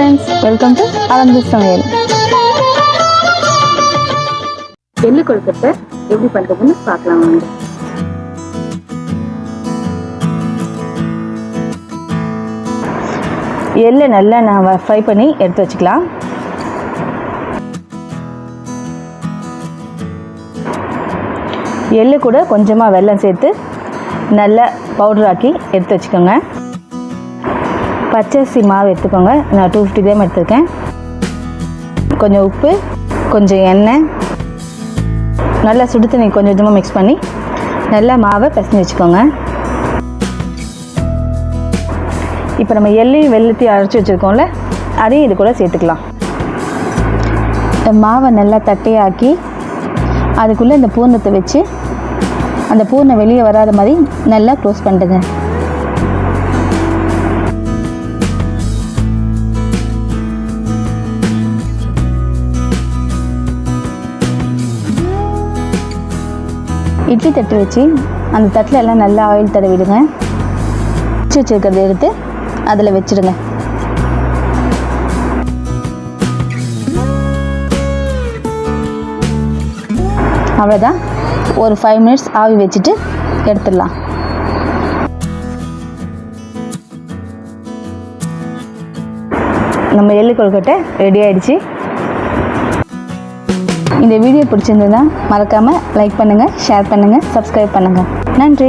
friends, welcome to alandursamayal. Ellu Kozhukattai எப்படி பண்றதுன்னு பார்க்கலாம் வாங்க. எள்ளு நல்லா நான் ஃப்ரை பண்ணி எடுத்து வச்சுக்கலாம். எள்ளு கூட கொஞ்சமாக வெல்லம் சேர்த்து நல்லா பவுடர் ஆக்கி எடுத்து வச்சுக்கோங்க. பச்சரிசி மாவு எடுத்துக்கோங்க. நான் 250 கிராம் எடுத்துருக்கேன். கொஞ்சம் உப்பு, கொஞ்சம் எண்ணெய், நல்லா சுடு தண்ணி கொஞ்சம் கொஞ்சமாக மிக்ஸ் பண்ணி நல்லா மாவை பிசைஞ்சு வச்சுக்கோங்க. இப்போ நம்ம எள்ளையும் வெல்லத்தையும் அரைச்சி வச்சுருக்கோம்ல, அதையும் இது கூட சேர்த்துக்கலாம். மாவை நல்லா தட்டையாக்கி அதுக்குள்ளே இந்த பூர்ணத்தை வச்சு அந்த பூர்ணம் வெளியே வராத மாதிரி நல்லா க்ளோஸ் பண்ணிடுங்க. இட்லி தட்டு வச்சு அந்த தட்டில் எல்லாம் நல்லா ஆயில் தடவிடுங்க. வச்சு வச்சுருக்கிறத எடுத்து அதில் வச்சுடுங்க. அவ்வளோதான். ஒரு 5 மினிட்ஸ் ஆவி வச்சுட்டு எடுத்துடலாம். நம்ம எள்ளு கொழுக்கட்டை ரெடி ஆகிடுச்சு. இந்த வீடியோ பிடிச்சிருந்ததுன்னா மறக்காமல் லைக் பண்ணுங்கள், ஷேர் பண்ணுங்கள், சப்ஸ்கிரைப் பண்ணுங்கள். நன்றி.